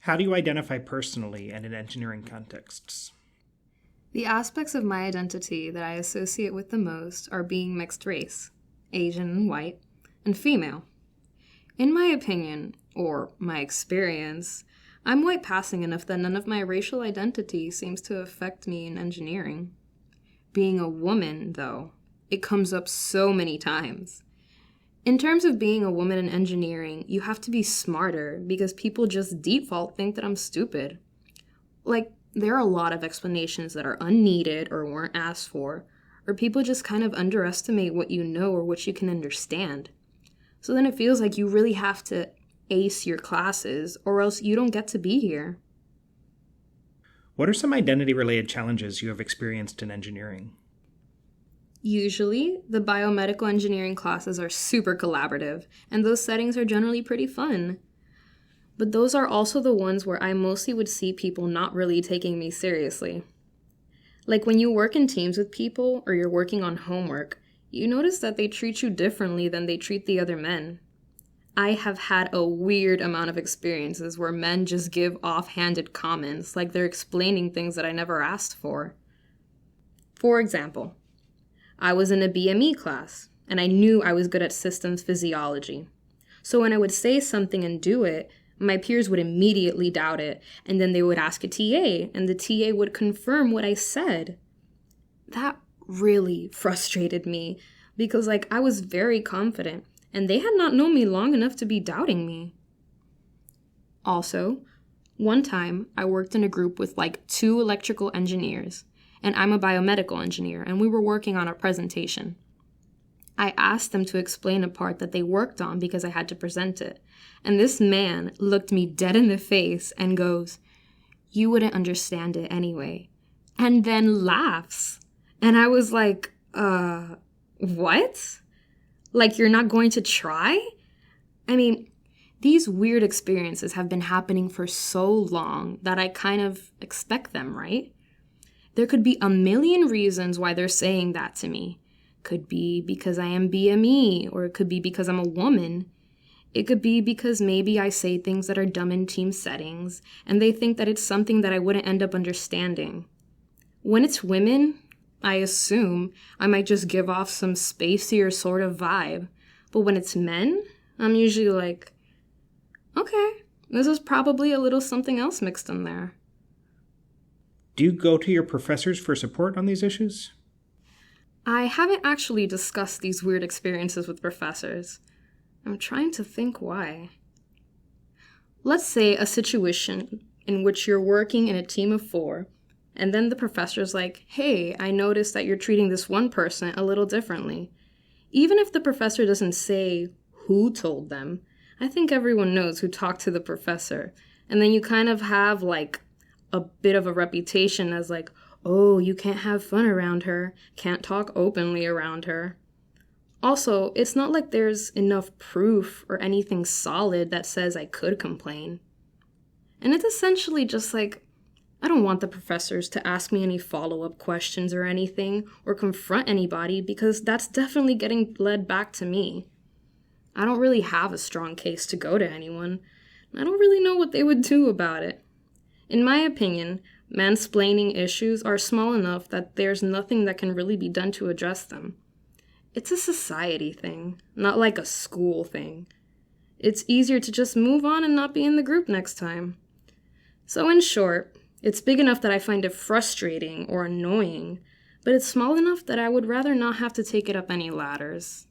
How do you identify personally and in engineering contexts? The aspects of my identity that I associate with the most are being mixed race, Asian and white, and female. In my opinion, or my experience, I'm white passing enough that none of my racial identity seems to affect me in engineering. Being a woman, though, it comes up so many times. In terms of being a woman in engineering, you have to be smarter because people just default think that I'm stupid. Like, there are a lot of explanations that are unneeded or weren't asked for, or people just kind of underestimate what you know or what you can understand. So then it feels like you really have to ace your classes or else you don't get to be here. What are some identity-related challenges you have experienced in engineering? Usually, the biomedical engineering classes are super collaborative, and those settings are generally pretty fun. But those are also the ones where I mostly would see people not really taking me seriously. Like when you work in teams with people or you're working on homework, you notice that they treat you differently than they treat the other men. I have had a weird amount of experiences where men just give offhanded comments like they're explaining things that I never asked for. For example, I was in a BME class, and I knew I was good at systems physiology. So when I would say something and do it, my peers would immediately doubt it, and then they would ask a TA, and the TA would confirm what I said. That really frustrated me, because I was very confident, and they had not known me long enough to be doubting me. Also, one time I worked in a group with 2 electrical engineers, and I'm a biomedical engineer, and we were working on a presentation. I asked them to explain a part that they worked on because I had to present it, and this man looked me dead in the face and goes, "You wouldn't understand it anyway," and then laughs. And I was like, what? You're not going to try? I mean, these weird experiences have been happening for so long that I kind of expect them, right? There could be a million reasons why they're saying that to me. Could be because I am BME, or it could be because I'm a woman. It could be because maybe I say things that are dumb in team settings, and they think that it's something that I wouldn't end up understanding. When it's women, I assume I might just give off some spacier sort of vibe. But when it's men, I'm usually like, okay, this is probably a little something else mixed in there. Do you go to your professors for support on these issues? I haven't actually discussed these weird experiences with professors. I'm trying to think why. Let's say a situation in which you're working in a team of 4, and then the professor's like, "Hey, I noticed that you're treating this one person a little differently." Even if the professor doesn't say who told them, I think everyone knows who talked to the professor. And then you kind of have a bit of a reputation as oh, you can't have fun around her, can't talk openly around her. Also, it's not like there's enough proof or anything solid that says I could complain. And it's essentially just I don't want the professors to ask me any follow-up questions or anything, or confront anybody, because that's definitely getting led back to me. I don't really have a strong case to go to anyone. I don't really know what they would do about it. In my opinion, mansplaining issues are small enough that there's nothing that can really be done to address them. It's a society thing, not a school thing. It's easier to just move on and not be in the group next time. So in short, it's big enough that I find it frustrating or annoying, but it's small enough that I would rather not have to take it up any ladders.